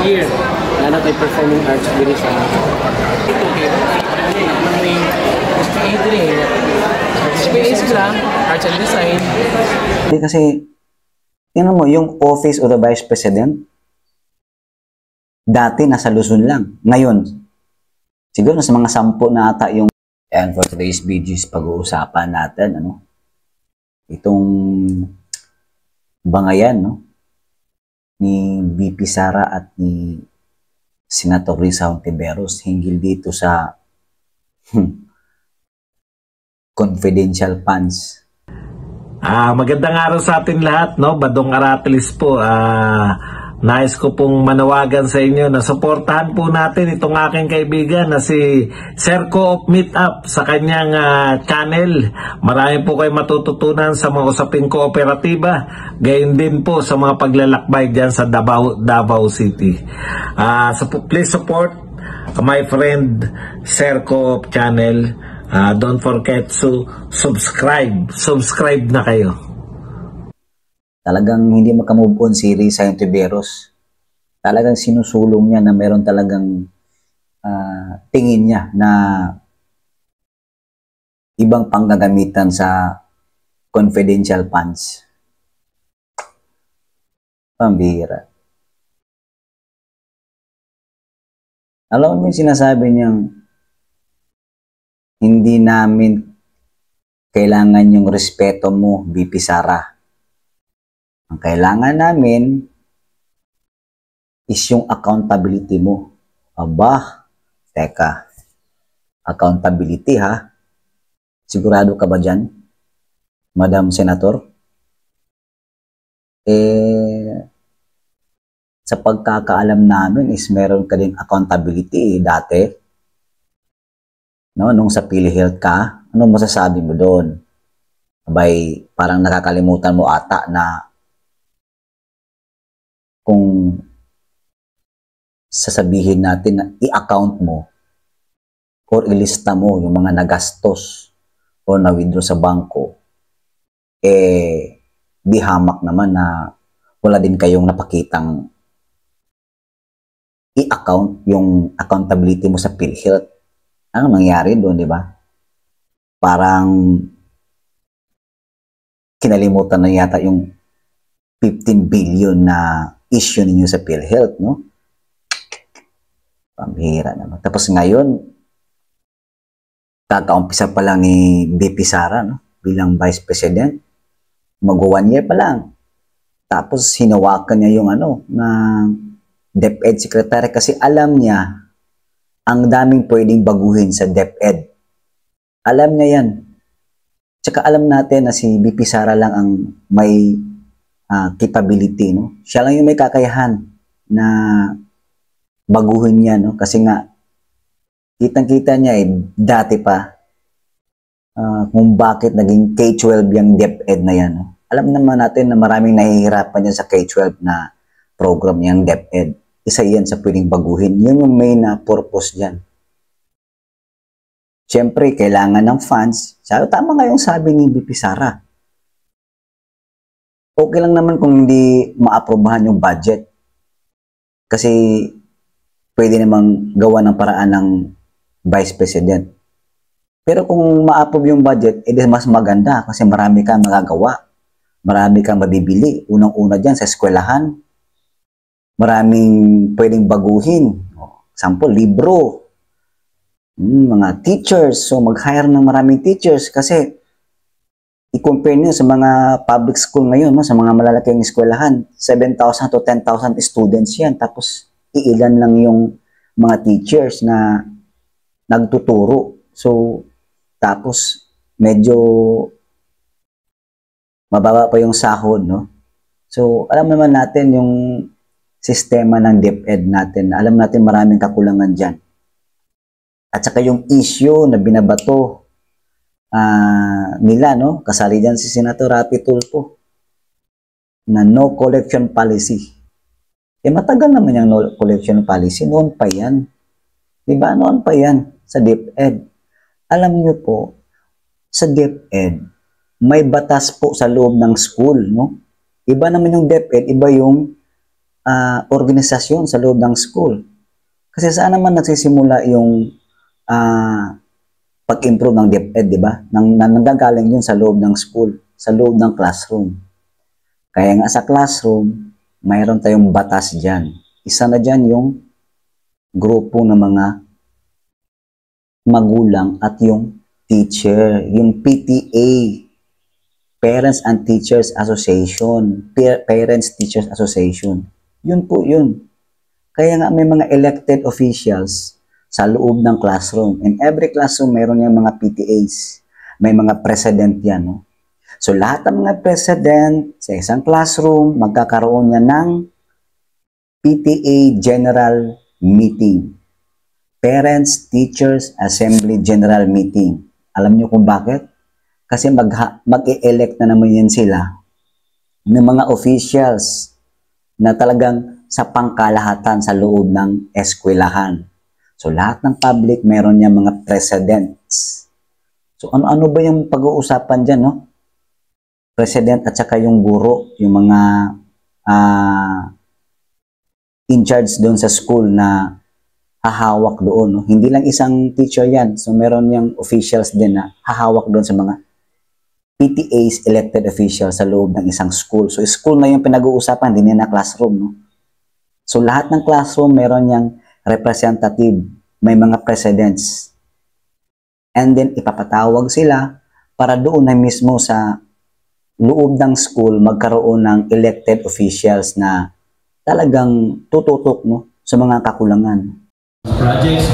year na nag-performing arts din sa ito may space lang, arts and design. Hindi kasi, tingnan mo, yung office of the Vice President, dati nasa Luzon lang. Ngayon, siguro sa mga 10 na ata yung... And for today's videos, pag-uusapan natin, itong bangayan, ni VP Sara at ni Senator Risa Hontiveros hinggil dito sa confidential funds. Magandang araw sa atin lahat, Badong Aratilis po. Nais ko pong manawagan sa inyo na suportahan po natin itong aking kaibigan na si Sir Co-op Meetup sa kanyang channel. Marami po kayo matututunan sa mga usaping kooperatiba, gayon din po sa mga paglalakbay dyan sa Davao City. Please support my friend Sir Co-op channel. Don't forget to subscribe na kayo. Talagang hindi makamove on si Risa Hontiveros. Talagang sinusulong niya na meron talagang tingin niya na ibang panggagamitan sa confidential funds. Pambihira. Alam mo yung sinasabi niyang hindi namin kailangan yung respeto mo, VP Sara. Ang kailangan namin is yung accountability mo. Aba, teka. Accountability ha? Sigurado ka ba dyan, Madam Senator? Sa pagkakaalam namin is meron ka din accountability dati. Nung sa PhilHealth ka, anong masasabi mo doon? Abay, parang nakakalimutan mo ata na kung sasabihin natin na i-account mo or ilista mo yung mga nagastos o na-withdraw sa bangko, di hamak naman na wala din kayong napakitang i-account yung accountability mo sa PhilHealth. Ano nangyari doon, di ba? Parang kinalimutan na yata yung 15 billion na issue ninyo sa PhilHealth, Pambihira naman. Tapos ngayon, kakaumpisa pa lang ni VP Sara, bilang Vice President. Mag-1 year pa lang. Tapos hinawakan niya yung na DepEd Secretary kasi alam niya ang daming pwedeng baguhin sa DepEd. Alam niya yan. Tsaka alam natin na si VP Sara lang ang may capability, Siya lang yung may kakayahan na baguhin niya, Kasi nga, kitang-kita niya dati pa kung bakit naging K-12 yung DepEd na yan, Alam naman natin na maraming nahihirapan yan sa K-12 na program yung DepEd. Isa yan sa pwedeng baguhin. Yun yung main na purpose dyan. Siyempre, kailangan ng funds. Tama nga yung sabi ni VP Sara. Okay lang naman kung hindi maaprobahan yung budget. Kasi pwede namang gawa ng paraan ng Vice President. Pero kung ma-approve yung budget, mas maganda kasi marami kang magagawa. Marami kang mabibili. Unang-una dyan sa eskwelahan. Maraming pwedeng baguhin. Example, libro. Mga teachers. So mag-hire ng maraming teachers kasi i-compare nyo sa mga public school ngayon, sa mga malalaking eskwelahan, 7,000 to 10,000 students yan. Tapos, iilan lang yung mga teachers na nagtuturo. So, tapos, medyo mababa pa yung sahod, So, alam naman natin yung sistema ng DepEd natin. Alam natin maraming kakulangan dyan. At saka yung issue na binabato nila, kasali dyan si Senator Rapi Tulfo na no collection policy. Matagal naman yung no collection policy. Noon pa yan. Diba? Noon pa yan sa DepEd. Alam nyo po, sa DepEd, may batas po sa loob ng school, Iba naman yung DepEd, iba yung organisasyon sa loob ng school. Kasi saan naman nagsisimula yung pag-improve ng DepEd, di ba? Nanggagaling yun sa loob ng school, sa loob ng classroom. Kaya nga sa classroom, mayroon tayong batas dyan. Isa na dyan yung grupo ng mga magulang at yung teacher, yung PTA, Parents and Teachers Association, Parents Teachers Association. Yun po yun. Kaya nga may mga elected officials sa loob ng classroom. In every classroom, mayroon yung mga PTAs. May mga president yan. No? So lahat ng mga president sa isang classroom, magkakaroon niya ng PTA General Meeting. Parents Teachers Assembly General Meeting. Alam niyo kung bakit? Kasi mag-e-elect na naman yan sila ng mga officials na talagang sa pangkalahatan sa loob ng eskwelahan. So lahat ng public meron niya mga presidents. So ano-ano ba yung pag-uusapan dyan, no? President at saka yung guro, yung mga in charge doon sa school na hahawak doon. No? Hindi lang isang teacher yan. So meron yung officials din na hahawak doon sa mga PTAs, elected officials sa loob ng isang school. So school na yung pinag-uusapan, hindi na classroom. No? So lahat ng classroom meron yung representative, may mga presidents. And then ipapatawag sila para doon na mismo sa loob ng school magkaroon ng elected officials na talagang tututok, no, sa mga kakulangan. Projects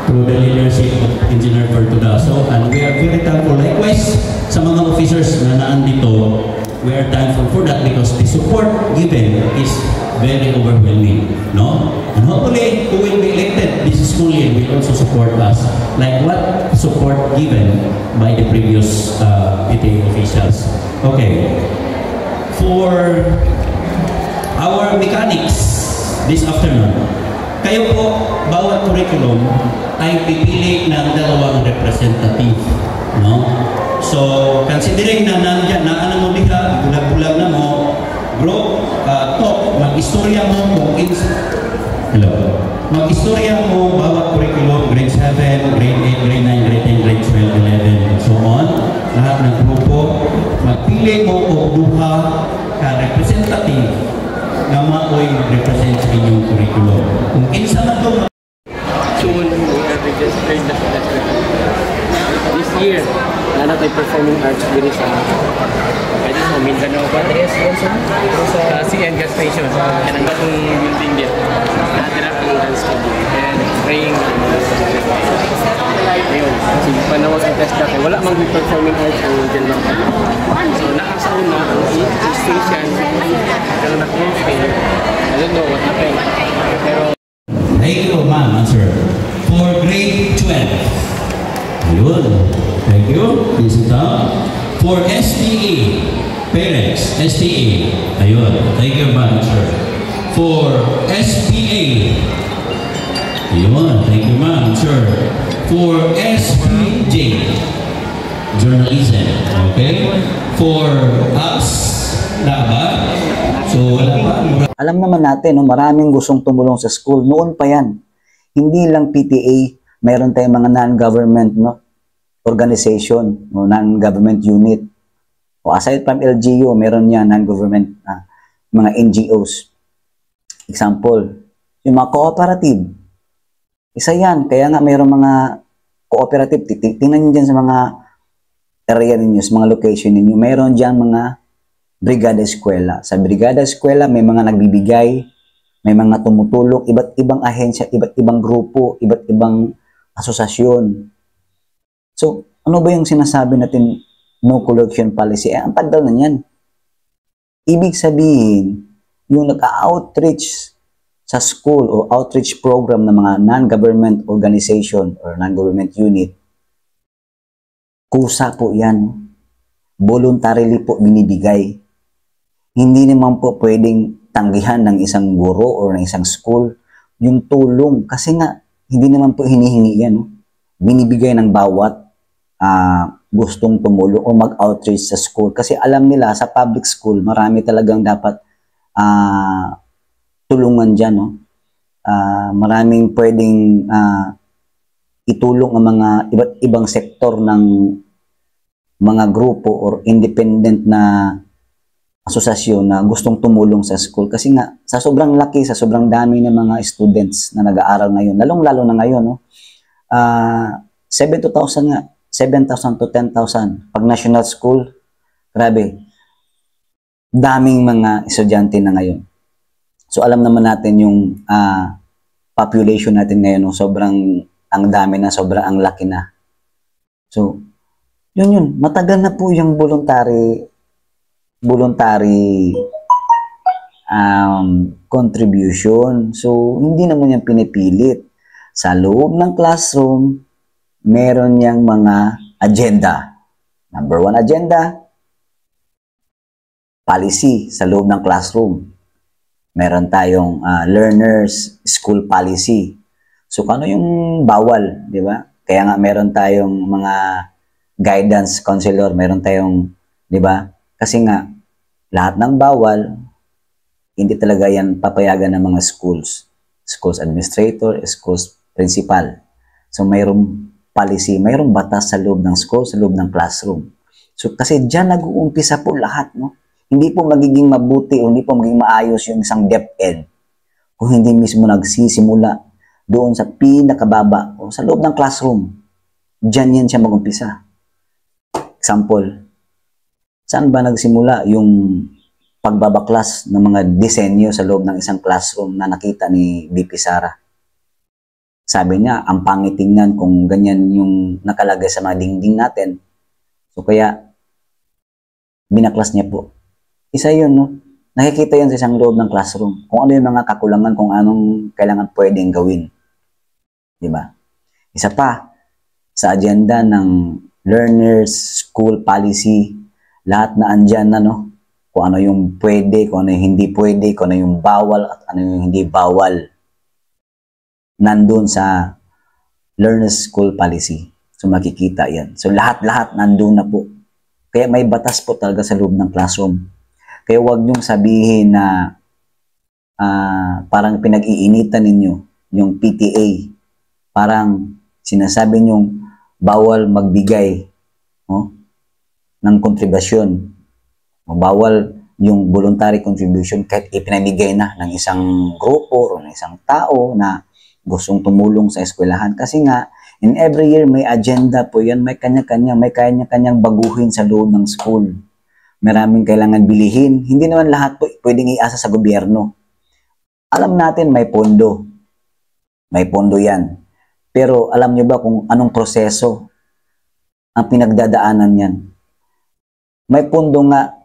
through the leadership of Engineer Fortunato, and we are very thankful likewise sa mga officers na naandito. We are thankful for that because the support given is very overwhelming, no? And hopefully, who will be elected this school year will also support us, like what support given by the previous PTA officials. Okay, for our mechanics this afternoon, kayo po, bawat curriculum ay pipili ng dalawang representative, no? So, considering na nandiyan, na ano mo diha, bulag-bulag na mo, bro, talk, mag-istorya mo kung mag-istorya mo bawat curriculum, grade 7, grade 8, grade 9, grade 10, grade 12, 11, and so on. Lahat ng grupo, magpili mo o duha ka representative na mao'y mag-represent sa inyong curriculum. Kung kinsa man ito, Soon, we are registered na sa this year. Lalo tayo performing arts din sa pwede sa Mindanao ba? Yes, sa CN gas station. Yan ang batong building din. Natira ang dance studio. And praying ayun, kasi panawag ang test dati. Wala mang performing arts ang dyan lang. So, nakasaon na ang station. Pero na-close kayo. I don't know what happened. Pero thank you, ma'am, answer. For grade 12. Ayun. Thank you. This is down. For STA, parents, STA. Ayun. Thank you, ma'am, answer. For SPA. Ayun. Thank you, ma'am, answer. For SPJ, journalism. Okay? For us, laba. So, wala pa. Alam naman natin, no, maraming gustong tumulong sa school. Noon pa yan. Hindi lang PTA, mayroon tayong mga non-government, no, organization, no, non-government unit. O aside from LGU, meron yan non-government, mga NGOs. Example, yung mga cooperative. Isa yan. Kaya nga mayroon mga cooperative. Tingnan nyo dyan sa mga area ninyo, sa mga location ninyo. Mayroon dyan mga brigada eskwela. Sa brigada eskwela, may mga nagbibigay, may mga tumutulong, iba't ibang ahensya, iba't ibang grupo, iba't ibang asosasyon. So, ano ba yung sinasabi natin, no collusion policy? Ang tagal na yan. Ibig sabihin, yung nag-outreach sa school o outreach program ng mga non-government organization or non-government unit, kusa po yan. Voluntarily po binibigay. Hindi naman po pwedeng tanggihan ng isang guro o ng isang school yung tulong. Kasi nga, hindi naman po hinihingi yan. No? Binibigay ng bawat gustong tumulong o mag-outreach sa school. Kasi alam nila, sa public school, marami talagang dapat tulungan dyan, no? Maraming pwedeng itulong ang mga iba't ibang sektor ng mga grupo or independent na asosasyon na gustong tumulong sa school. Kasi nga, sa sobrang laki, sa sobrang dami ng mga students na nag-aaral ngayon, lalong-lalo na ngayon, no? 7,000 nga, 7,000 to 10,000. Pag national school, grabe, daming mga estudyante na ngayon. So, alam naman natin yung population natin ngayon, no? Sobrang ang dami na, sobrang ang laki na. So, yun. Matagal na po yung voluntary contribution. So, hindi naman yan pinipilit. Sa loob ng classroom, meron niyang mga agenda. Number 1 agenda, policy sa loob ng classroom. Meron tayong learners school policy. So, ano yung bawal, di ba? Kaya nga meron tayong mga guidance counselor, meron tayong, di ba? Kasi nga, lahat ng bawal, hindi talaga yan papayagan ng mga schools administrator, schools principal. So, mayroong policy, mayroong batas sa loob ng school, sa loob ng classroom. So, kasi dyan nag-uumpisa po lahat, no? Hindi po magiging mabuti o hindi po magiging maayos yung isang DepEd kung hindi mismo nagsisimula doon sa pinakababa o sa loob ng classroom. Diyan yan siya mag-umpisa. Example, saan ba nagsimula yung pagbabaklas ng mga disenyo sa loob ng isang classroom na nakita ni VP Sara? Sabi niya, ang pangit tingnan kung ganyan yung nakalagay sa mga dingding natin. So kaya, binaklas niya po. Isa yun, no? Nakikita yan sa isang loob ng classroom. Kung ano yung mga kakulangan, kung anong kailangan pwedeng gawin. Diba? Isa pa, sa agenda ng learners, school policy, lahat na andyan na, no? Kung ano yung pwede, kung ano yung hindi pwede, kung ano yung bawal at ano yung hindi bawal. Nandun sa learners school policy. So makikita yan. So lahat-lahat nandun na po. Kaya may batas po talaga sa loob ng classroom. Kaya huwag niyong sabihin na parang pinag-iinitan ninyo yung PTA. Parang sinasabi niyong bawal magbigay ng kontribusyon. Bawal yung voluntary contribution kahit ipinamigay na ng isang grupo o ng isang tao na gustong tumulong sa eskwelahan. Kasi nga, in every year may agenda po yan, may kanya-kanyang baguhin sa loob ng school. Maraming kailangan bilihin. Hindi naman lahat po pwedeng iasa sa gobyerno. Alam natin may pondo. May pondo yan. Pero alam nyo ba kung anong proseso ang pinagdadaanan yan? May pondo nga,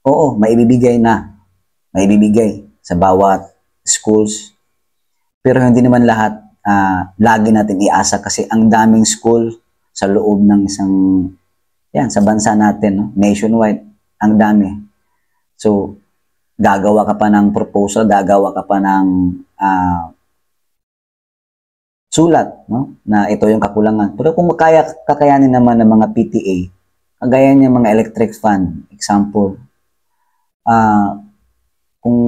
oo, maibibigay na. Maibibigay sa bawat schools. Pero hindi naman lahat lagi natin iasa kasi ang daming school sa loob ng isang, yan, sa bansa natin, no? Nationwide, ang dami. So, gagawa ka pa ng proposal, gagawa ka pa ng sulat, no? Na ito yung kakulangan. Pero kung kakayanin naman ng mga PTA, kagaya niya mga electric fan, example, kung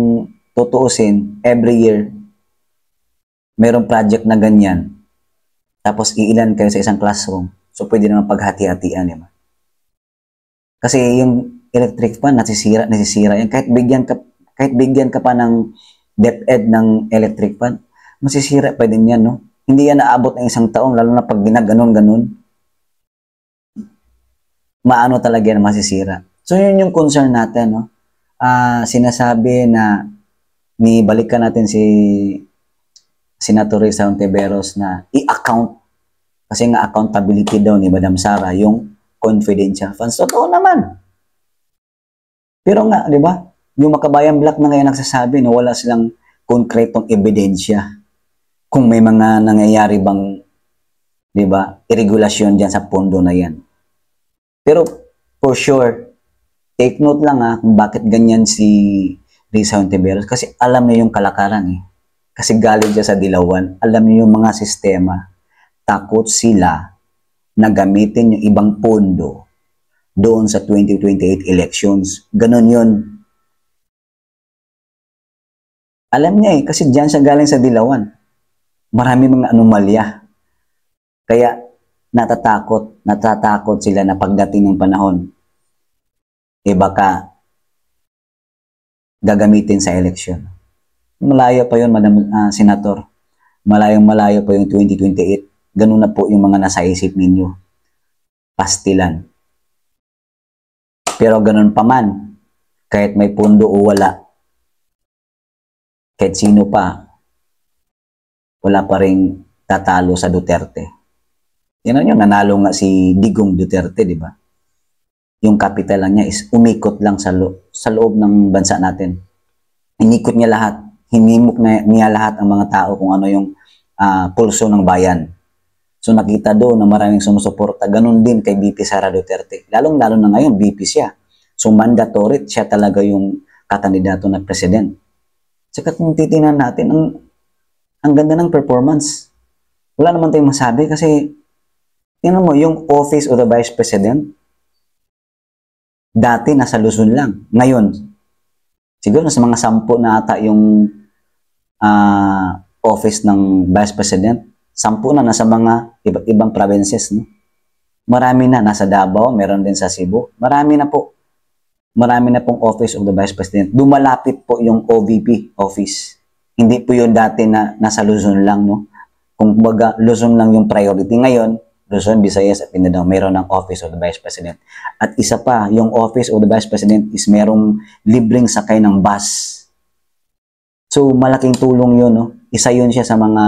tutuusin, every year, mayroong project na ganyan, tapos iilan kayo sa isang classroom, so pwede naman paghati-hatian, diba? Kasi yung electric fan, nasisira yan. Kahit bigyan ka pa ng DepEd ng electric fan, masisira pa din yan, no? Hindi yan naabot ng isang taon, lalo na pag ginaganon-ganon. Maano talaga yan, masisira. So, yun yung concern natin, no? Sinasabi na, balikan natin si Senator Risa Hontiveros na i-account, kasi nga accountability daw ni Madam Sara, yung confidential funds. Totoo naman. Pero nga, di ba? Yung Makabayan Black na ngayon nagsasabi na wala silang konkretong ebidensya kung may mga nangyayari bang, di ba, irregulasyon dyan sa pondo na yan. Pero, for sure, take note lang kung bakit ganyan si Risa Hontiveros. Kasi alam niya yung kalakaran eh. Kasi galing siya sa Dilawan. Alam niyo yung mga sistema. Takot sila na gamitin yung ibang pondo doon sa 2028 elections. Ganon yun. Alam niya eh, kasi diyan siya galing sa Dilawan. Marami mga anomalya. Kaya natatakot sila na pagdating ng panahon, eh baka gagamitin sa eleksyon. Malayo pa yun, Madam Senator. Malayong-malayo pa yung 2028. Ganun na po yung mga nasa isip ninyo. Pastilan. Pero ganun pa man, kahit may pundo o wala, kahit sino pa, wala pa rin tatalo sa Duterte. Yan yun, nanalo nga si Digong Duterte, di ba? Yung capital lang niya is umikot lang sa loob ng bansa natin. Inikot niya lahat. Hinimok niya lahat ang mga tao kung ano yung pulso ng bayan. So nakita doon na maraming sumusuporta. Ganun din kay VP Sara Duterte. Lalong-lalo na ngayon, VP siya. So mandatory, siya talaga yung kakandidato na president. Saka kung titingnan natin, ang ganda ng performance. Wala naman tayong masabi kasi tingnan mo, yung office of the Vice President, dati nasa Luzon lang. Ngayon, siguro nasa mga 10 na ata yung office ng Vice President. 10 na nasa mga iba't ibang provinces. No? Marami na, nasa Davao, meron din sa Cebu. Marami na po. Marami na pong office of the Vice President. Dumalapit po yung OVP office. Hindi po yun dati na nasa Luzon lang. No? Kung baga, Luzon lang yung priority. Ngayon, Luzon, Visayas at Mindanao, mayroon ng Office of the Vice President. At isa pa, yung Office of the Vice President is merong libreng sakay ng bus. So, malaking tulong yun. No? Isa yun siya sa mga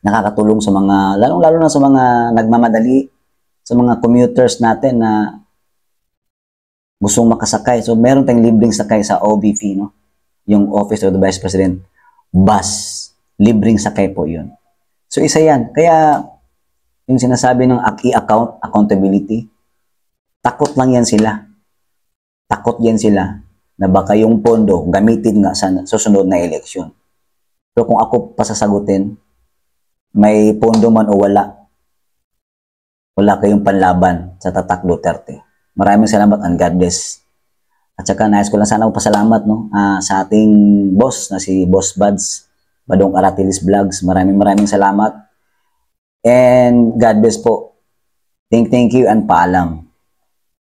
nakakatulong sa mga, lalong-lalo na sa mga nagmamadali, sa mga commuters natin na gustong makasakay. So, meron tayong libreng sakay sa OVP, no? Yung Office of the Vice President. Bus. Libreng sakay po yun. So, isa yan. Kaya, yung sinasabi ng accountability, takot lang yan sila. Takot yan sila na baka yung pondo gamitin nga sa susunod na eleksyon. Pero kung ako pasasagutin, may pondo man o wala kayong panlaban sa Tatak Duterte. Maraming salamat and God bless. At saka nais ko lang sana pasalamat no, sa ating boss na si Boss Buds, Badong Aratilis Vlogs. Maraming salamat. And God bless po. Thank you and paalam.